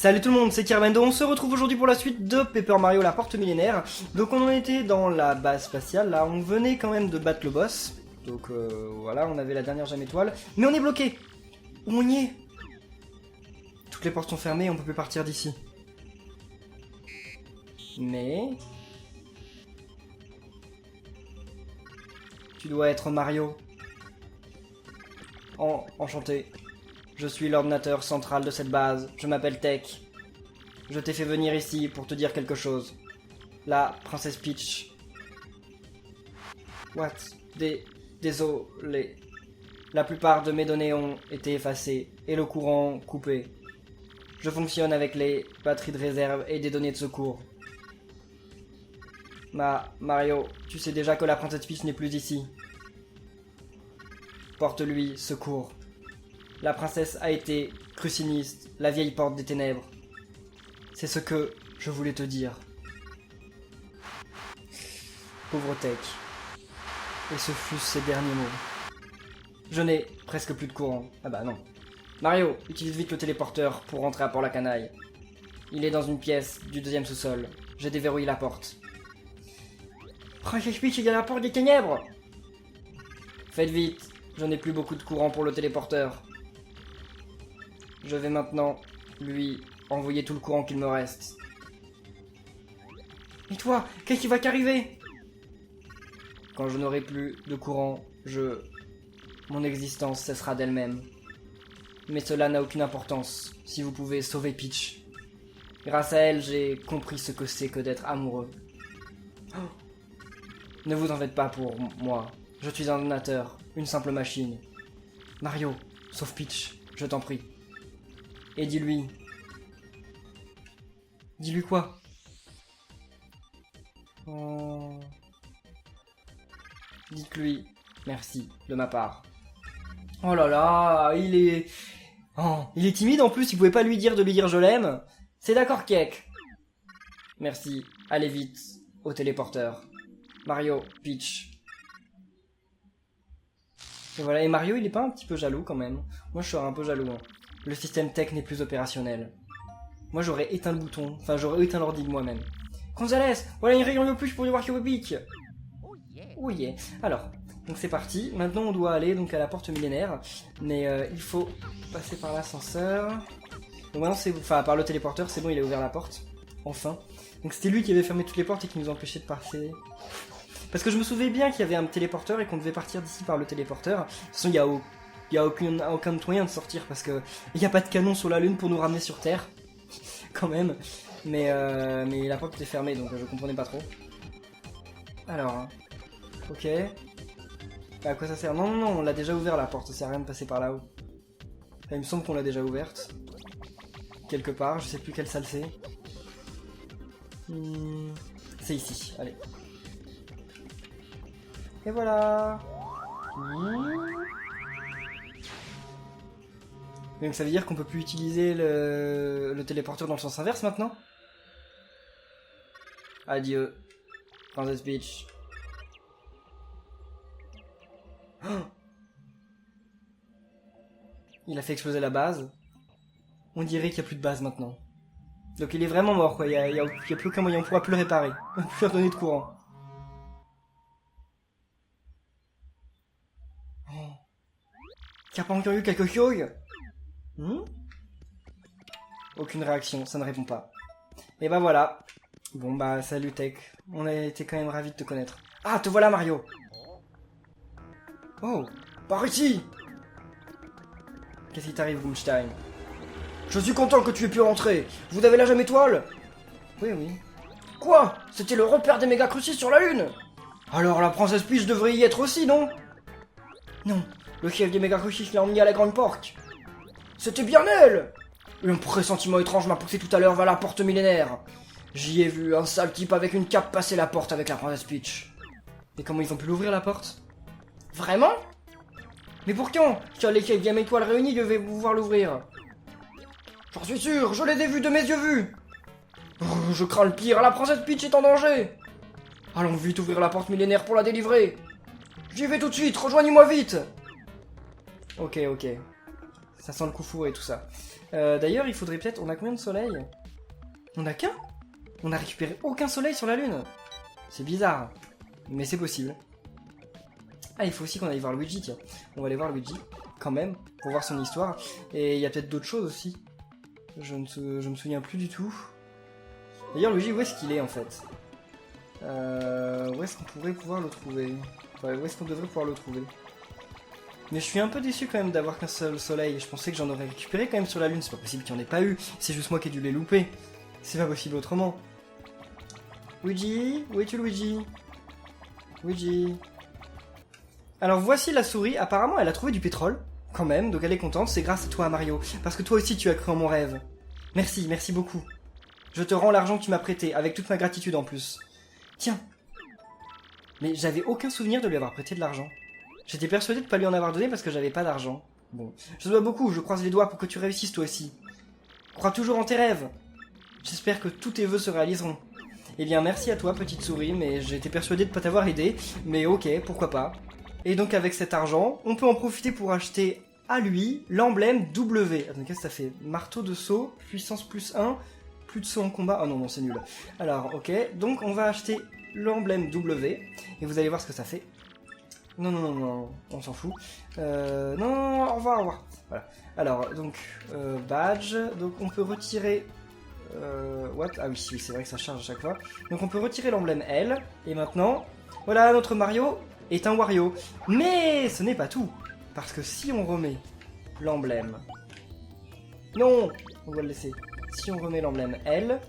Salut tout le monde, c'est Kermendo, on se retrouve aujourd'hui pour la suite de Paper Mario la porte millénaire. Donc on en était dans la base spatiale, là on venait quand même de battre le boss. Donc voilà, on avait la dernière gemme étoile. Mais on est bloqué. Où on y est? Toutes les portes sont fermées, on peut plus partir d'ici. Mais... tu dois être Mario. Enchanté. Je suis l'ordinateur central de cette base, je m'appelle Tech. Je t'ai fait venir ici pour te dire quelque chose. La princesse Peach. What? Désolé. La plupart de mes données ont été effacées et le courant coupé. Je fonctionne avec les batteries de réserve et des données de secours. Mario, tu sais déjà que la princesse Peach n'est plus ici. Porte-lui secours. La princesse a été cruciniste, la vieille porte des ténèbres. C'est ce que je voulais te dire. Pauvre Tech. Et ce fut ses derniers mots. Je n'ai presque plus de courant. Ah bah non. Mario, utilise vite le téléporteur pour rentrer à Port-la-Canaille. Il est dans une pièce du deuxième sous-sol. J'ai déverrouillé la porte. Princesse Peach, il y a la porte des ténèbres! Faites vite, je n'ai plus beaucoup de courant pour le téléporteur. Je vais maintenant lui envoyer tout le courant qu'il me reste. Et toi, qu'est-ce qui va t'arriver? Quand je n'aurai plus de courant, mon existence cessera d'elle-même. Mais cela n'a aucune importance si vous pouvez sauver Peach. Grâce à elle, j'ai compris ce que c'est que d'être amoureux. Oh. Ne vous en faites pas pour moi. Je suis un ordinateur, une simple machine. Mario, sauve Peach, je t'en prie. Et dis-lui... Dis-lui quoi? Dites-lui merci de ma part. Oh là là, il est... Oh, il est timide en plus, il pouvait pas lui dire de lui dire je l'aime. C'est d'accord, Kek. Merci, allez vite, au téléporteur. Mario, Peach. Et voilà, et Mario il est pas un petit peu jaloux quand même? Moi je serais un peu jaloux. Hein. Le système Tech n'est plus opérationnel. Moi j'aurais éteint le bouton, enfin j'aurais éteint l'ordi de moi-même. Gonzalez, voilà une réunion de plus pour du Wario Beach. Oh yeah. Alors, donc c'est parti. Maintenant on doit aller donc à la porte millénaire. Mais il faut passer par l'ascenseur. Donc maintenant c'est... Enfin par le téléporteur, c'est bon, il a ouvert la porte. Enfin. Donc c'était lui qui avait fermé toutes les portes et qui nous empêchait de passer. Parce que je me souvenais bien qu'il y avait un téléporteur et qu'on devait partir d'ici par le téléporteur. De toute façon, il n'y a aucun moyen de sortir parce que il n'y a pas de canon sur la Lune pour nous ramener sur Terre. Quand même. Mais la porte était fermée donc je comprenais pas trop. Alors, hein. Ok. Bah, à quoi ça sert? Non, non, non, on l'a déjà ouvert la porte, ça sert à rien de passer par là-haut. Enfin, il me semble qu'on l'a déjà ouverte. Quelque part, je sais plus quelle salle c'est. C'est ici, allez. Et voilà. Donc ça veut dire qu'on peut plus utiliser le téléporteur dans le sens inverse maintenant? Adieu, Princess Peach. Oh, il a fait exploser la base. On dirait qu'il n'y a plus de base maintenant. Donc il est vraiment mort quoi, il y a plus aucun moyen, on pourra plus le réparer. On peut plus redonner de courant. T'as pas entendu quelque chose? Aucune réaction, ça ne répond pas. Et bah voilà. Bon bah salut Tech. On a été quand même ravis de te connaître. Ah, te voilà Mario. Oh, par ici. Qu'est-ce qui t'arrive Boomstein? Je suis content que tu aies pu rentrer. Vous avez la gemme étoile? Oui, oui. Quoi? C'était le repère des méga crucis sur la Lune? Alors la princesse Peach devrait y être aussi, non? Non. Le chef des méga crucis l'a emmené à la grande porte. C'était bien elle! Un pressentiment étrange m'a poussé tout à l'heure vers la porte millénaire. J'y ai vu un sale type avec une cape passer la porte avec la princesse Peach. Et comment ils ont pu l'ouvrir la porte? Vraiment? Mais pourtant, si les chefs Game Étoile réunis devaient pouvoir l'ouvrir. J'en suis sûr, je les ai vus de mes yeux vus. Oh, je crains le pire, la princesse Peach est en danger. Allons vite ouvrir la porte millénaire pour la délivrer. J'y vais tout de suite, rejoignez-moi vite. Ok, ok. Ça sent le coup fourré et tout ça. D'ailleurs, il faudrait peut-être... On a combien de soleil? On a qu'un? On a récupéré aucun soleil sur la lune. C'est bizarre. Mais c'est possible. Ah, il faut aussi qu'on aille voir Luigi, tiens. On va aller voir Luigi, quand même, pour voir son histoire. Et il y a peut-être d'autres choses aussi. Je me souviens plus du tout. D'ailleurs, Luigi, où est-ce qu'il est, en fait? Où est-ce qu'on pourrait pouvoir le trouver? Enfin, où est-ce qu'on devrait pouvoir le trouver? Mais je suis un peu déçu quand même d'avoir qu'un seul soleil. Je pensais que j'en aurais récupéré quand même sur la lune. C'est pas possible qu'il n'y en ait pas eu. C'est juste moi qui ai dû les louper. C'est pas possible autrement. Luigi? Où es-tu, Luigi? Luigi? Alors voici la souris. Apparemment, elle a trouvé du pétrole. Quand même, donc elle est contente. C'est grâce à toi, Mario. Parce que toi aussi, tu as cru en mon rêve. Merci, merci beaucoup. Je te rends l'argent que tu m'as prêté. Avec toute ma gratitude en plus. Tiens. Mais j'avais aucun souvenir de lui avoir prêté de l'argent. J'étais persuadé de pas lui en avoir donné parce que j'avais pas d'argent. Bon, je te dois beaucoup, je croise les doigts pour que tu réussisses toi aussi. Crois toujours en tes rêves. J'espère que tous tes vœux se réaliseront. Eh bien, merci à toi, petite souris, mais j'étais persuadé de pas t'avoir aidé. Mais ok, pourquoi pas. Et donc avec cet argent, on peut en profiter pour acheter à lui l'emblème W. Attends, qu'est-ce que ça fait? Marteau de saut, puissance plus 1, plus de saut en combat. Oh non, non, c'est nul. Alors, ok, donc on va acheter l'emblème W, et vous allez voir ce que ça fait. Non, non, non, non, on s'en fout. Non, au revoir, au revoir. Voilà. Alors, donc, badge. Donc, on peut retirer... what? Ah oui, oui, c'est vrai que ça charge à chaque fois. Donc, on peut retirer l'emblème L. Et maintenant, voilà, notre Mario est un Wario. Mais ce n'est pas tout. Parce que si on remet l'emblème... Non, on va le laisser. Si on remet l'emblème L...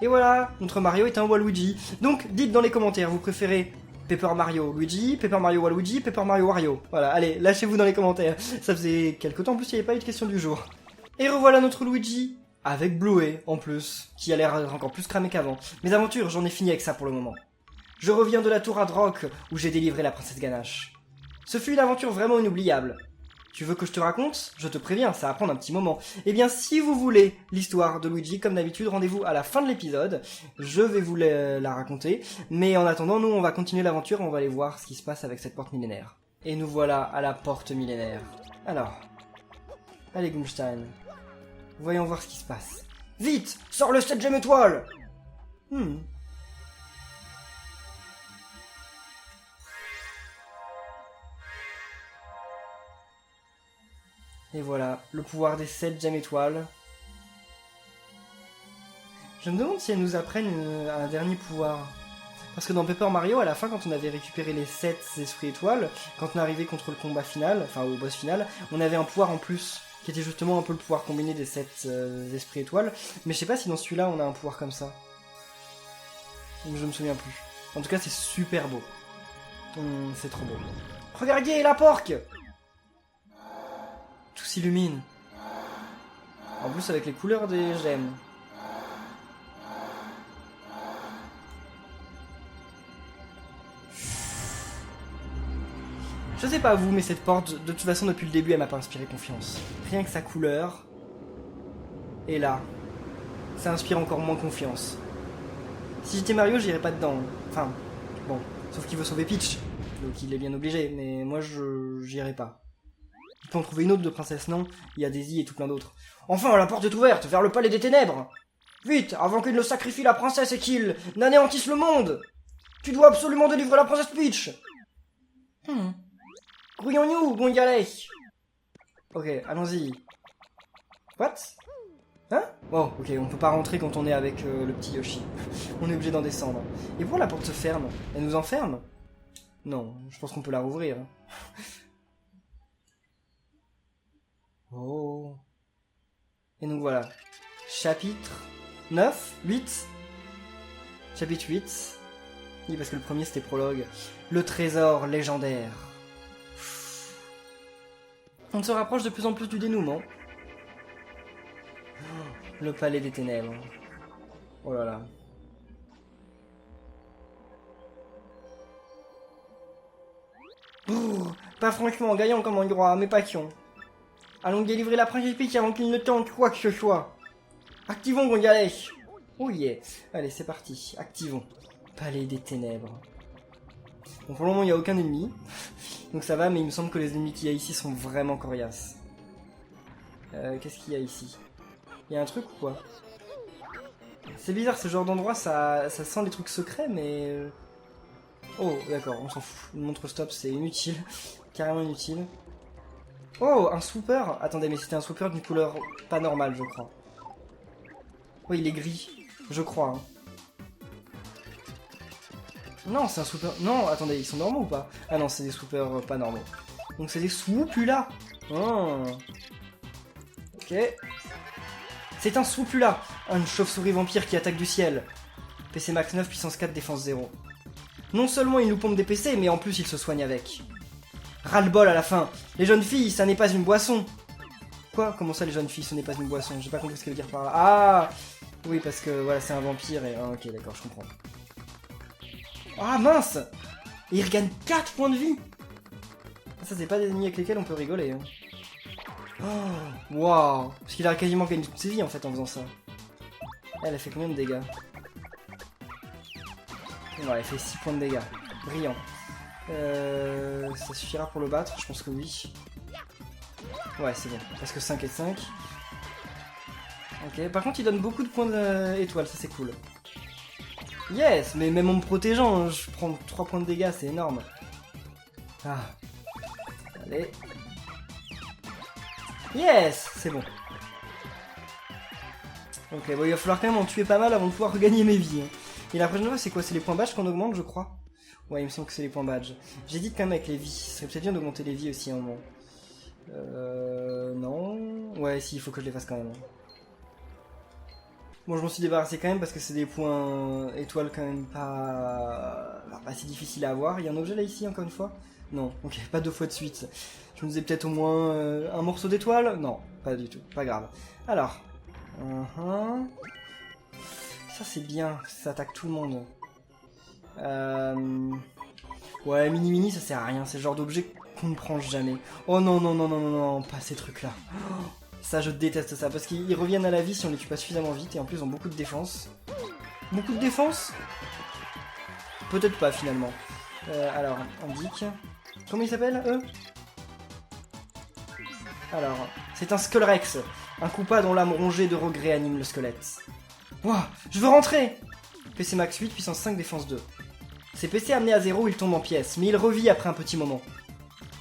Et voilà, notre Mario est un Waluigi. Donc, dites dans les commentaires, vous préférez... Paper Mario Luigi, Paper Mario Waluigi, Paper Mario Wario. Voilà, allez, lâchez-vous dans les commentaires. Ça faisait quelques temps en plus, il n'y avait pas eu de question du jour. Et revoilà notre Luigi, avec Bluey en plus, qui a l'air encore plus cramé qu'avant. Mes aventures, j'en ai fini avec ça pour le moment. Je reviens de la tour Hadrock, où j'ai délivré la princesse Ganache. Ce fut une aventure vraiment inoubliable. Tu veux que je te raconte? Je te préviens, ça va prendre un petit moment. Eh bien, si vous voulez l'histoire de Luigi, comme d'habitude, rendez-vous à la fin de l'épisode. Je vais vous la raconter. Mais en attendant, nous, on va continuer l'aventure, on va aller voir ce qui se passe avec cette porte millénaire. Et nous voilà à la porte millénaire. Alors, allez Gumstein, voyons voir ce qui se passe. Vite, sors le 7ème étoile. Et voilà, le pouvoir des 7ème étoiles. Je me demande si elles nous apprennent un dernier pouvoir. Parce que dans Paper Mario, à la fin, quand on avait récupéré les 7 esprits étoiles, quand on arrivait contre le combat final, enfin au boss final, on avait un pouvoir en plus, qui était justement un peu le pouvoir combiné des 7 esprits étoiles. Mais je sais pas si dans celui-là, on a un pouvoir comme ça. Je me souviens plus. En tout cas, c'est super beau. C'est trop beau. Regardez, la porque! Tout s'illumine. En plus avec les couleurs des gemmes. Je sais pas vous, mais cette porte, de toute façon depuis le début, elle m'a pas inspiré confiance. Rien que sa couleur. Et là, ça inspire encore moins confiance. Si j'étais Mario, j'irais pas dedans. Enfin, bon, sauf qu'il veut sauver Peach. Donc il est bien obligé, mais moi j'irais pas. Il peut en trouver une autre de princesse, non? Il y a Daisy et tout plein d'autres. Enfin, la porte est ouverte, vers le palais des ténèbres! Vite, avant qu'il ne sacrifie la princesse et qu'il n'anéantisse le monde! Tu dois absolument délivrer la princesse Peach! Grouillons-nous, Gongalet! Ok, allons-y. What? Hein? Oh, ok, on peut pas rentrer quand on est avec le petit Yoshi. On est obligé d'en descendre. Et pourquoi la porte se ferme? Elle nous enferme? Non, je pense qu'on peut la rouvrir. Oh. Et donc voilà. Chapitre 9, 8. Chapitre 8. Oui, parce que le premier c'était prologue. Le trésor légendaire. On se rapproche de plus en plus du dénouement. Le palais des ténèbres. Oh là là. Brrr, pas franchement gagnant comme un roi, mais pas chiant. Allons délivrer la princesse Peach avant qu'il ne tente quoi que ce soit. Activons Gongalet. Oh yeah. Allez, c'est parti. Activons. Palais des ténèbres. Bon, pour le moment, il n'y a aucun ennemi. Donc ça va, mais il me semble que les ennemis qu'il y a ici sont vraiment coriaces. Qu'est-ce qu'il y a ici? Il y a un truc ou quoi? C'est bizarre, ce genre d'endroit, ça sent les trucs secrets, mais... Oh, d'accord, on s'en fout. Une montre stop, c'est inutile. Carrément inutile. Oh, un swooper. Attendez, mais c'était un swooper d'une couleur pas normale, je crois. Oui, il est gris. Je crois. Hein. Non, c'est un swooper... Non, attendez, ils sont normaux ou pas? Ah non, c'est des swoopers pas normaux. Donc c'est des swoopula. Oh. Ok. C'est un swoopula. Une chauve-souris vampire qui attaque du ciel. PC max 9, puissance 4, défense 0. Non seulement il nous pompe des PC, mais en plus il se soigne avec. Ras-le-bol à la fin. Les jeunes filles, ça n'est pas une boisson. Quoi? Comment ça les jeunes filles, ce n'est pas une boisson? J'ai pas compris ce qu'elle veut dire par là. Ah oui, parce que voilà, c'est un vampire et... Ah, ok, d'accord, je comprends. Ah mince! Et il regagne 4 points de vie. Ça, c'est pas des ennemis avec lesquels on peut rigoler. Hein. Oh, waouh! Parce qu'il a quasiment gagné toutes ses vies en fait en faisant ça. Elle a fait combien de dégâts? Ouais, elle fait 6 points de dégâts. Brillant. Ça suffira pour le battre? Je pense que oui. Ouais, c'est bon. Parce que 5 et 5. Ok, par contre, il donne beaucoup de points d'étoiles, ça c'est cool. Yes! Mais même en me protégeant, je prends 3 points de dégâts, c'est énorme. Ah. Allez. Yes! C'est bon. Ok, bon, il va falloir quand même en tuer pas mal avant de pouvoir regagner mes vies. Hein. Et la prochaine fois, c'est quoi? C'est les points badge qu'on augmente, je crois? Ouais, il me semble que c'est les points badge. J'hésite quand même avec les vies. Ce serait peut-être bien d'augmenter les vies aussi à un moment. Non. Ouais, si, il faut que je les fasse quand même. Bon, je m'en suis débarrassé quand même parce que c'est des points étoiles quand même pas si difficiles à avoir. Il y a un objet là ici, encore une fois? Non, ok, pas 2 fois de suite. Je me disais peut-être au moins un morceau d'étoile? Non, pas du tout, pas grave. Alors. Ça c'est bien, ça attaque tout le monde. Ouais, mini-mini, ça sert à rien, c'est le genre d'objet qu'on ne prend jamais. Oh non, non, non, non, non, non, pas ces trucs-là. Ça, je déteste ça, parce qu'ils reviennent à la vie si on les tue pas suffisamment vite, et en plus, ils ont beaucoup de défense. Beaucoup de défense? Peut-être pas, finalement. Alors, indique... Comment ils s'appellent, eux? Alors, c'est un Skullrex, un Koopa dont l'âme rongée de regret anime le squelette. Ouah, je veux rentrer! PC max 8, puissance 5, défense 2. Ses PC amenés à 0, il tombe en pièces, mais il revit après un petit moment.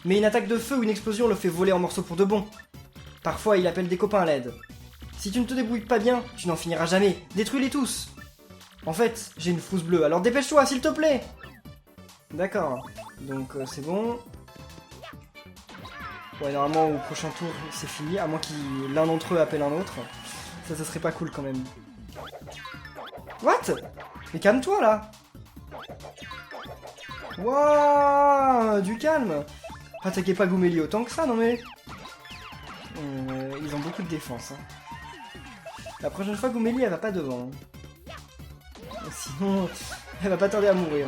Mais une attaque de feu ou une explosion le fait voler en morceaux pour de bon. Parfois, il appelle des copains à l'aide. Si tu ne te débrouilles pas bien, tu n'en finiras jamais. Détruis-les tous! En fait, j'ai une frousse bleue, alors dépêche-toi, s'il te plaît! D'accord, donc c'est bon. Ouais, normalement, au prochain tour, c'est fini, à moins l'un d'entre eux appelle un autre. Ça serait pas cool quand même. What? Mais calme-toi là! Wouah, du calme! Attaquez pas Goomélie autant que ça, non mais... ils ont beaucoup de défense. Hein. La prochaine fois, Goomélie, elle va pas devant. Hein. Sinon, elle va pas tarder à mourir.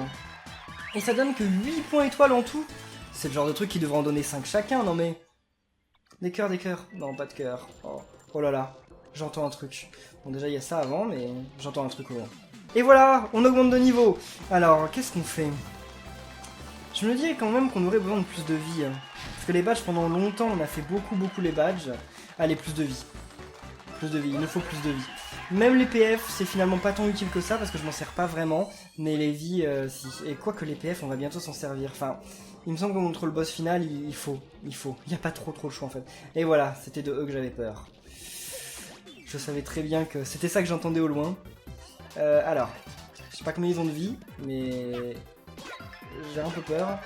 Et ça donne que 8 points étoiles en tout. C'est le genre de truc qui devrait en donner 5 chacun, non mais... Des cœurs, des cœurs. Non, pas de cœur. Oh. Oh là là, j'entends un truc. Bon, déjà, il y a ça avant, mais j'entends un truc au loin. Et voilà, on augmente de niveau. Alors, qu'est-ce qu'on fait? Je me dis quand même qu'on aurait besoin de plus de vie. Hein. Parce que les badges, pendant longtemps, on a fait beaucoup les badges. Allez, plus de vie. Plus de vie, il nous faut plus de vie. Même les PF, c'est finalement pas tant utile que ça, parce que je m'en sers pas vraiment. Mais les vies, si. Et quoi que les PF, on va bientôt s'en servir. Enfin, il me semble que contre le boss final, il faut. Il n'y a pas trop de choix, en fait. Et voilà, c'était de eux que j'avais peur. Je savais très bien que c'était ça que j'entendais au loin. Alors, je sais pas combien ils ont de vie, mais... J'ai un peu peur.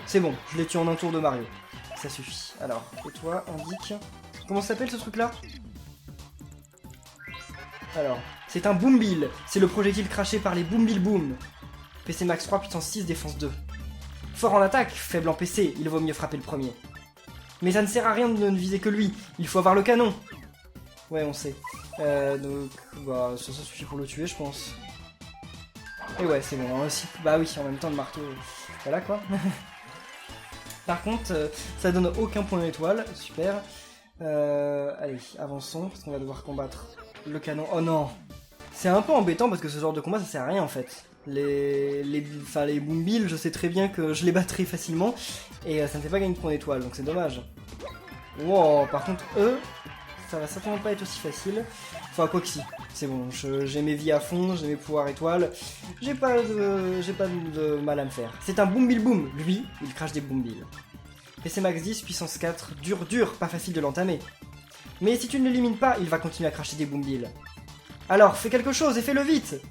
C'est bon, je les tue en un tour de Mario. Ça suffit. Alors, et toi, indique... Comment ça s'appelle ce truc-là? Alors, c'est un Boombill. C'est le projectile craché par les Boombill Boom. PC max 3, puissance 6, défense 2. Fort en attaque, faible en PC, il vaut mieux frapper le premier. Mais ça ne sert à rien de ne viser que lui, il faut avoir le canon. Ouais, on sait. Donc, bah, ça suffit pour le tuer, je pense. Et ouais, c'est bon. Aussi, bah oui, en même temps, le marteau... Voilà, quoi. Par contre, ça donne aucun point d'étoile. Super. Allez, avançons, parce qu'on va devoir combattre le canon. Oh non! C'est un peu embêtant, parce que ce genre de combat, ça sert à rien, en fait. Les Boombill, je sais très bien que je les battrai facilement, et ça ne fait pas gagner de points d'étoile, donc c'est dommage. Wow, par contre, eux, ça va certainement pas être aussi facile. Enfin, quoi que si. C'est bon, j'ai mes vies à fond, j'ai mes pouvoirs étoiles. J'ai pas de mal à me faire. C'est un Boombil Boom. Lui, il crache des Boombil. PC Max 10, puissance 4. Dur, pas facile de l'entamer. Mais si tu ne l'élimines pas, il va continuer à cracher des Boombil. Alors, fais quelque chose et fais-le vite.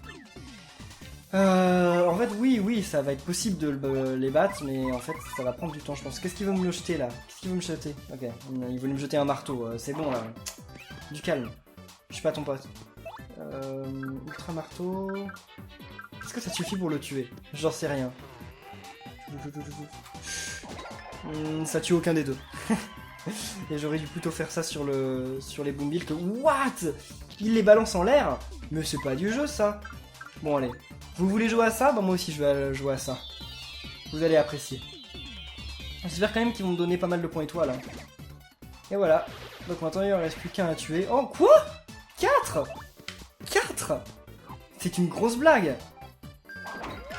En fait, oui, ça va être possible de les battre, mais en fait, ça va prendre du temps, je pense. Qu'est-ce qu'il veut me jeter, là? Qu'est-ce qu'il veut me jeter? Ok, il voulait me jeter un marteau, c'est bon, là. Du calme. Je suis pas ton pote. Ultra marteau... Est-ce que ça suffit pour le tuer? J'en sais rien. Ça tue aucun des deux. Et j'aurais dû plutôt faire ça sur les Boombil que... What? Il les balance en l'air? Mais c'est pas du jeu, ça. Bon, allez. Vous voulez jouer à ça? Bah moi aussi je vais jouer à ça. Vous allez apprécier. J'espère quand même qu'ils vont me donner pas mal de points étoiles. Hein. Et voilà. Donc maintenant il ne reste plus qu'un à tuer. Oh quoi? 4? 4? C'est une grosse blague.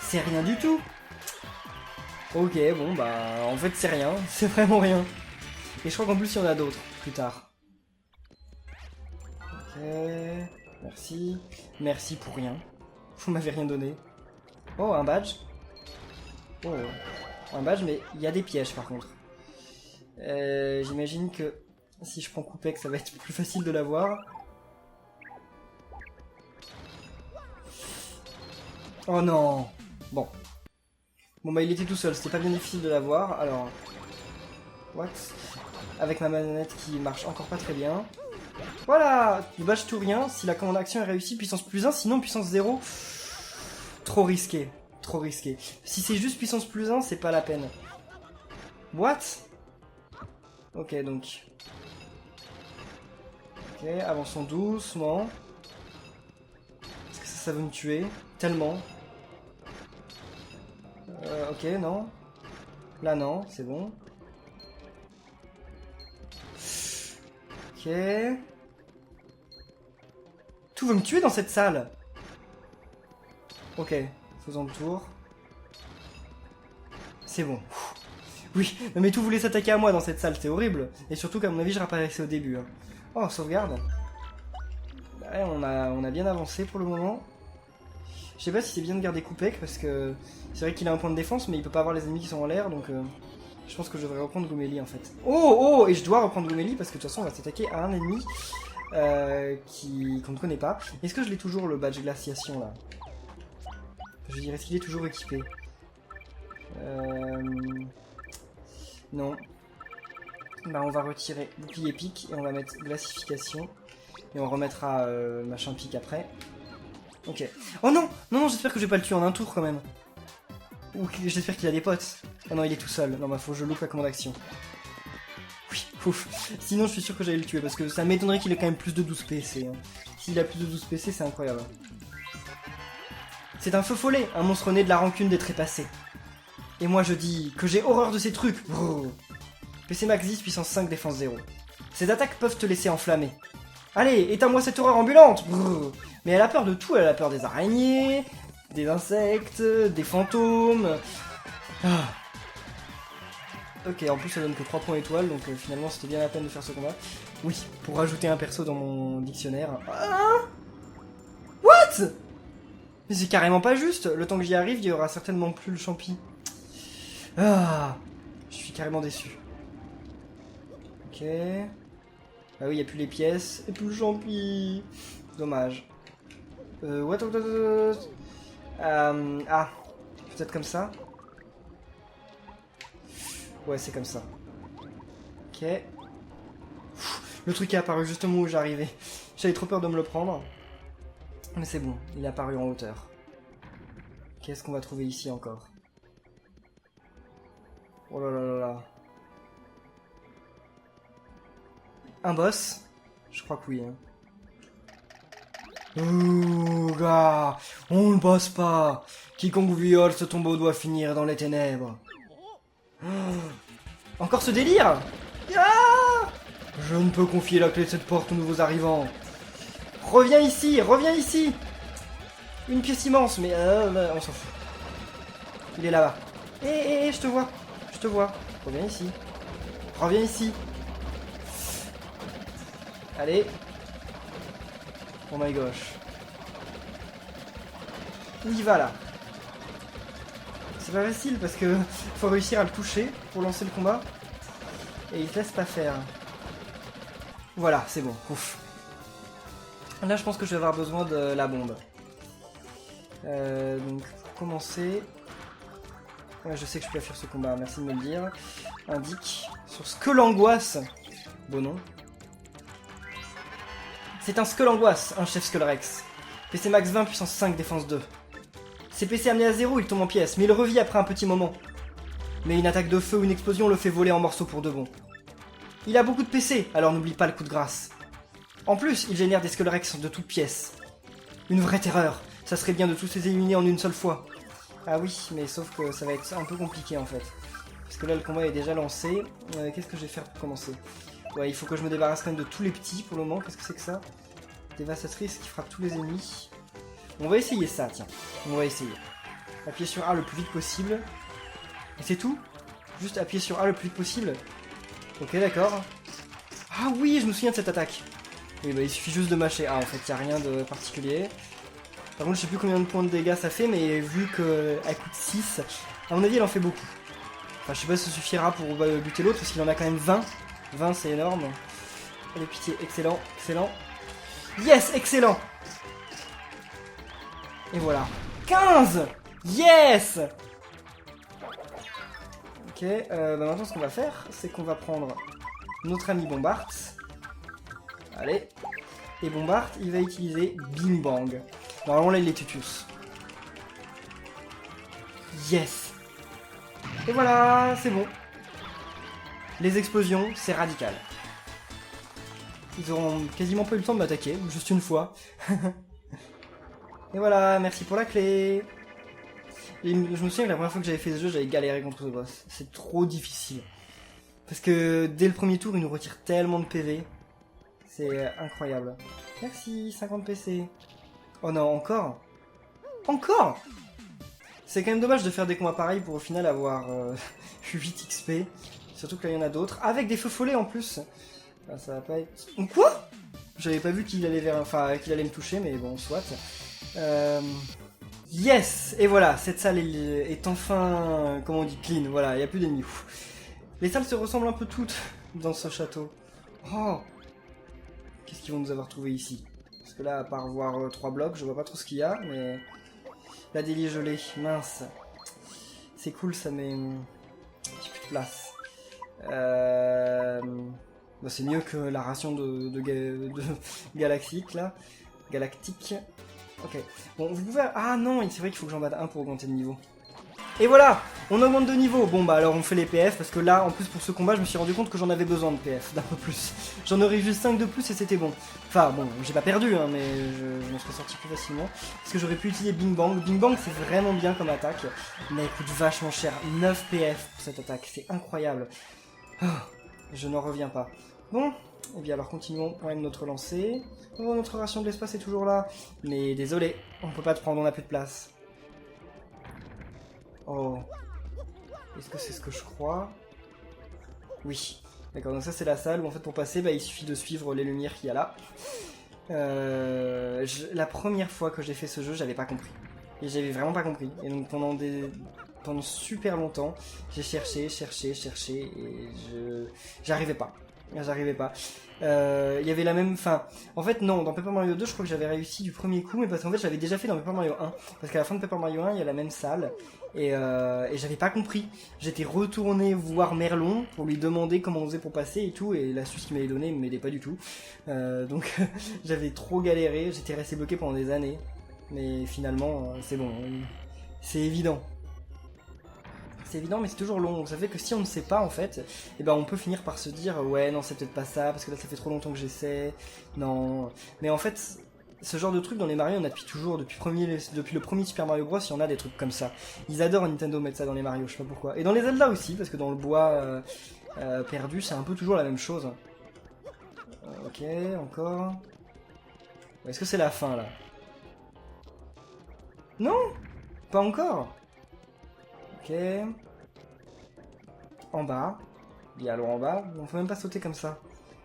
C'est rien du tout. Ok, bon bah en fait c'est rien. C'est vraiment rien. Et je crois qu'en plus il y en a d'autres plus tard. Ok. Merci. Merci pour rien. Vous m'avez rien donné. Oh, un badge. Oh, un badge, mais il y a des pièges par contre. J'imagine que si je prends Coupec, ça va être plus facile de l'avoir. Oh non. Bon. Bon bah il était tout seul, c'était pas bien difficile de l'avoir, alors... What? Avec ma manette qui marche encore pas très bien. Voilà! Le badge tout rien, si la commande action est réussie, puissance plus 1, sinon puissance 0. Trop risqué. Trop risqué. Si c'est juste puissance plus 1, c'est pas la peine. What? Ok, donc... Ok, avançons doucement. Est-ce que ça veut me tuer? Tellement. Ok, non. Là, non, c'est bon. Ok... Tout veut me tuer dans cette salle. Ok, faisons le tour. C'est bon. Oui, mais tout voulait s'attaquer à moi dans cette salle, c'est horrible. Et surtout qu'à mon avis, je réapparaissais au début. Hein. Oh, sauvegarde. Ouais, on a bien avancé pour le moment. Je sais pas si c'est bien de garder Coupec, parce que c'est vrai qu'il a un point de défense, mais il peut pas avoir les ennemis qui sont en l'air, donc je pense que je devrais reprendre Goumélie en fait. Oh, et je dois reprendre Goumélie, parce que de toute façon, on va s'attaquer à un ennemi qu'on ne connaît pas. Est-ce que je l'ai toujours, le badge glaciation, là? Je dirais, est-ce qu'il est toujours équipé? Non. Bah on va retirer bouclier pique et on va mettre glacification. Et on remettra machin pique après. Ok. Oh non! Non, j'espère que je vais pas le tuer en un tour quand même. Ou j'espère qu'il a des potes. Oh non, il est tout seul. Non, bah faut que je loupe la commande action. Oui, ouf. Sinon je suis sûr que j'allais le tuer parce que ça m'étonnerait qu'il ait quand même plus de 12 PC. Hein. S'il a plus de 12 PC, c'est incroyable. C'est un feu follet, un monstre né de la rancune des trépassés. Et moi je dis que j'ai horreur de ces trucs. Brrr. PC Max 10, puissance 5, défense 0. Ces attaques peuvent te laisser enflammer. Allez, éteins-moi cette horreur ambulante. Brrr. Mais elle a peur de tout, elle a peur des araignées, des insectes, des fantômes. Ah. Ok, en plus ça donne que 3 points étoiles, donc finalement c'était bien la peine de faire ce combat. Oui, pour rajouter un perso dans mon dictionnaire. Ah. What? Mais c'est carrément pas juste, le temps que j'y arrive, il y aura certainement plus le champi. Ah, je suis carrément déçu. Ok. Ah oui, il n'y a plus les pièces, et plus le champi. Dommage. What? Ah, peut-être comme ça. Ouais, c'est comme ça. Ok. Le truc est apparu justement où j'arrivais. J'avais trop peur de me le prendre. Mais c'est bon, il est apparu en hauteur. Qu'est-ce qu'on va trouver ici encore? Oh là là là là. Un boss? Je crois que oui. Hein. Ouh, gars, on ne bosse pas. Quiconque viole ce tombeau doit finir dans les ténèbres. Oh, encore ce délire? Ah, je ne peux confier la clé de cette porte aux nouveaux arrivants. Reviens ici, reviens ici. Une pièce immense, mais on s'en fout. Il est là-bas. Je te vois. Je te vois. Reviens ici. Reviens ici. Allez. Oh my gosh. Où il va là? C'est pas facile parce que faut réussir à le toucher pour lancer le combat. Et il te laisse pas faire. Voilà, c'est bon. Ouf. Là, je pense que je vais avoir besoin de la bombe. Donc, pour commencer... Ouais, je sais que je peux fuir ce combat, merci de me le dire. Indique sur Skull Angoisse. Bon nom. C'est un Skull Angoisse, un chef Skull Rex. PC max 20, puissance 5, défense 2. Ses PC amené à 0, il tombe en pièces, mais il revit après un petit moment. Mais une attaque de feu ou une explosion le fait voler en morceaux pour de bon. Il a beaucoup de PC, alors n'oublie pas le coup de grâce. En plus, il génère des Skull Rex de toutes pièces. Une vraie terreur, ça serait bien de tous les éliminer en une seule fois. Ah oui, mais sauf que ça va être un peu compliqué en fait. Parce que là le combat est déjà lancé. Qu'est-ce que je vais faire pour commencer? Ouais, il faut que je me débarrasse quand même de tous les petits pour le moment. Qu'est-ce que c'est que ça? Dévastatrice qui frappe tous les ennemis. On va essayer ça, tiens. On va essayer. Appuyer sur A le plus vite possible. Et c'est tout? Juste appuyer sur A le plus vite possible. Ok, d'accord. Ah oui, je me souviens de cette attaque. Oui, bah il suffit juste de mâcher A en fait, il n'y a rien de particulier. Par contre, je sais plus combien de points de dégâts ça fait, mais vu qu'elle coûte 6, à mon avis, elle en fait beaucoup. Enfin, je sais pas si ça suffira pour buter l'autre, parce qu'il en a quand même 20. 20, c'est énorme. Allez, pitié, excellent, excellent. Yes, excellent! Et voilà. 15! Yes! Ok, bah maintenant, ce qu'on va faire, c'est qu'on va prendre notre ami Bombart. Allez. Et Bombart, il va utiliser Bing Bang. Normalement, là, il les tue tous. Yes! Et voilà, c'est bon. Les explosions, c'est radical. Ils auront quasiment pas eu le temps de m'attaquer, juste une fois. Et voilà, merci pour la clé. Et je me souviens que la première fois que j'avais fait ce jeu, j'avais galéré contre ce boss. C'est trop difficile. Parce que dès le premier tour, il nous retire tellement de PV. C'est incroyable. Merci, 50 PC. Oh non, encore? Encore? C'est quand même dommage de faire des combats pareils pour au final avoir 8 XP. Surtout que là, il y en a d'autres. Avec des feux follets en plus. Ah, ça va pas être... Quoi? J'avais pas vu qu'il allait vers... Enfin, qu'il allait me toucher, mais bon, soit. Yes! Et voilà, cette salle est enfin... Comment on dit? Clean. Voilà, il n'y a plus d'ennemis. Les salles se ressemblent un peu toutes dans ce château. Oh! Qu'est-ce qu'ils vont nous avoir trouvé ici? Parce que là, à part voir 3 blocs, je vois pas trop ce qu'il y a, mais... La délie gelée, mince. C'est cool, ça, mais... J'ai plus de place. Bah, c'est mieux que la ration de galactique, là. Galactique. Ok. Bon, vous pouvez... Ah non, c'est vrai qu'il faut que j'en batte un pour augmenter de niveau. Et voilà, on augmente de niveau. Bon bah alors on fait les PF parce que là en plus pour ce combat je me suis rendu compte que j'en avais besoin de PF, d'un peu plus. J'en aurais juste 5 de plus et c'était bon. Enfin bon, j'ai pas perdu hein, mais je m'en serais sorti plus facilement. Parce que j'aurais pu utiliser Bing Bang. Bing Bang c'est vraiment bien comme attaque, mais elle coûte vachement cher. 9 PF pour cette attaque, c'est incroyable. Oh, je n'en reviens pas. Bon, et bien alors continuons quand même notre lancée. Oh, notre ration de l'espace est toujours là. Mais désolé, on peut pas te prendre, on a plus de place. Oh. Est-ce que c'est ce que je crois? Oui. D'accord, donc ça c'est la salle où en fait pour passer, bah, il suffit de suivre les lumières qu'il y a là. La première fois que j'ai fait ce jeu, j'avais pas compris. Et j'avais vraiment pas compris. Et donc pendant super longtemps, j'ai cherché, et j'arrivais pas. J'arrivais pas. Il y avait la même... Enfin, en fait, non, dans Paper Mario 2, je crois que j'avais réussi du premier coup, mais parce qu'en fait, j'avais déjà fait dans Paper Mario 1. Parce qu'à la fin de Paper Mario 1, il y a la même salle. Et j'avais pas compris. J'étais retourné voir Merlon pour lui demander comment on faisait pour passer et tout, et l'astuce qu'il m'avait donnée m'aidait pas du tout. Donc, j'avais trop galéré, j'étais resté bloqué pendant des années. Mais finalement, c'est bon. C'est évident. C'est évident, mais c'est toujours long. Donc ça fait que si on ne sait pas, en fait, eh ben on peut finir par se dire ouais, non, c'est peut-être pas ça, parce que là, ça fait trop longtemps que j'essaie. Non. Mais en fait, ce genre de truc dans les Mario, on a depuis toujours, depuis le premier Super Mario Bros, il y en a des trucs comme ça. Ils adorent Nintendo mettre ça dans les Mario, je sais pas pourquoi. Et dans les Zelda aussi, parce que dans le bois perdu, c'est un peu toujours la même chose. Ok, encore. Est-ce que c'est la fin là? Non, pas encore. Ok. En bas. Bien alors en bas. On peut même pas sauter comme ça.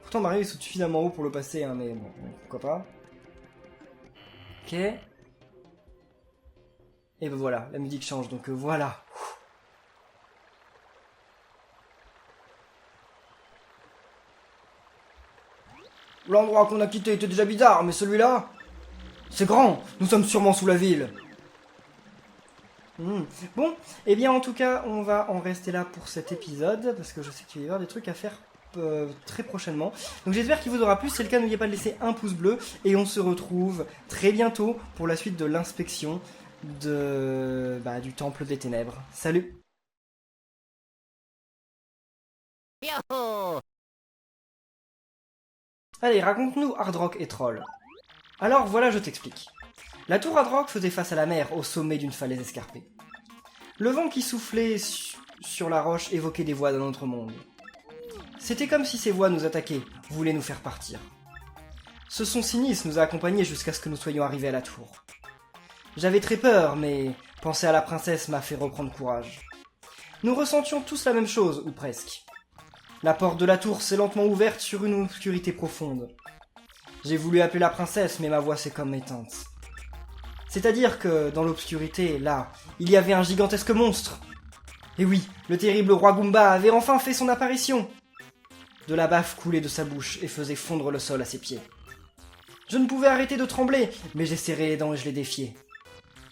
Pourtant Mario il saute suffisamment haut pour le passer, hein, mais bon, pourquoi pas. Ok. Et ben voilà, la musique change, donc voilà. L'endroit qu'on a quitté était déjà bizarre, mais celui-là... C'est grand, nous sommes sûrement sous la ville. Bon, et bien en tout cas, on va en rester là pour cet épisode, parce que je sais qu'il va y avoir des trucs à faire très prochainement. Donc j'espère qu'il vous aura plu, si c'est le cas, n'oubliez pas de laisser un pouce bleu, et on se retrouve très bientôt pour la suite de l'inspection du Temple des Ténèbres. Salut! Yo-ho! Allez, raconte-nous Hard Rock et Troll. Alors voilà, je t'explique. La tour Hard Rock faisait face à la mer, au sommet d'une falaise escarpée. Le vent qui soufflait sur la roche évoquait des voix d'un autre monde. C'était comme si ces voix nous attaquaient, voulaient nous faire partir. Ce son sinistre nous a accompagnés jusqu'à ce que nous soyons arrivés à la tour. J'avais très peur, mais penser à la princesse m'a fait reprendre courage. Nous ressentions tous la même chose, ou presque. La porte de la tour s'est lentement ouverte sur une obscurité profonde. J'ai voulu appeler la princesse, mais ma voix s'est comme éteinte. C'est-à-dire que, dans l'obscurité, là, il y avait un gigantesque monstre. Et oui, le terrible roi Goomba avait enfin fait son apparition. De la bave coulait de sa bouche et faisait fondre le sol à ses pieds. Je ne pouvais arrêter de trembler, mais j'ai serré les dents et je l'ai défié.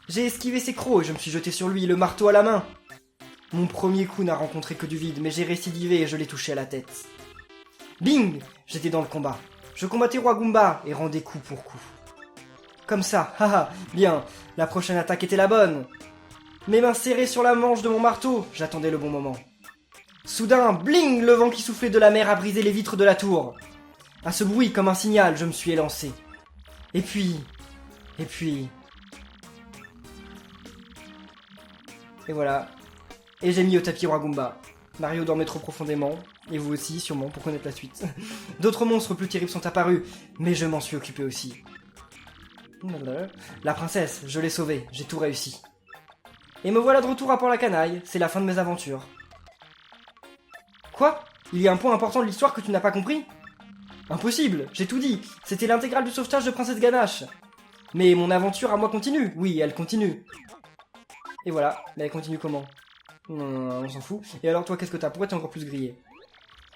J'ai esquivé ses crocs et je me suis jeté sur lui, le marteau à la main. Mon premier coup n'a rencontré que du vide, mais j'ai récidivé et je l'ai touché à la tête. Bing! J'étais dans le combat. Je combattais Roi Goomba et rendais coup pour coup. Comme ça, haha, bien, la prochaine attaque était la bonne. Mes mains serrées sur la manche de mon marteau, j'attendais le bon moment. Soudain, bling, le vent qui soufflait de la mer a brisé les vitres de la tour. À ce bruit, comme un signal, je me suis élancé. Et puis... Et voilà. Et j'ai mis au tapis Roi Goomba. Mario dormait trop profondément, et vous aussi, sûrement, pour connaître la suite. D'autres monstres plus terribles sont apparus, mais je m'en suis occupé aussi. La princesse, je l'ai sauvée, j'ai tout réussi. Et me voilà de retour à Port-la-Canaille, c'est la fin de mes aventures. Quoi? Il y a un point important de l'histoire que tu n'as pas compris? Impossible, j'ai tout dit, c'était l'intégrale du sauvetage de Princesse Ganache. Mais mon aventure à moi continue, oui, elle continue. Et voilà, mais elle continue comment? On s'en fout. Et alors toi, qu'est-ce que t'as? Pourquoi t'es encore plus grillé?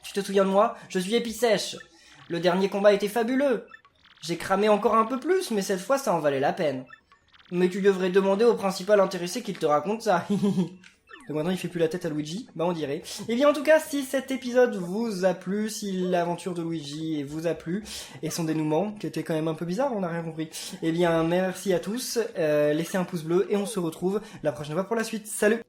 Tu te souviens de moi? Je suis Épicèche. Le dernier combat était fabuleux. J'ai cramé encore un peu plus, mais cette fois ça en valait la peine. Mais tu devrais demander au principal intéressé qu'il te raconte ça. Donc maintenant il fait plus la tête à Luigi, bah on dirait. Et bien en tout cas, si cet épisode vous a plu, si l'aventure de Luigi vous a plu, et son dénouement, qui était quand même un peu bizarre, on n'a rien compris. Et bien merci à tous, laissez un pouce bleu, et on se retrouve la prochaine fois pour la suite. Salut!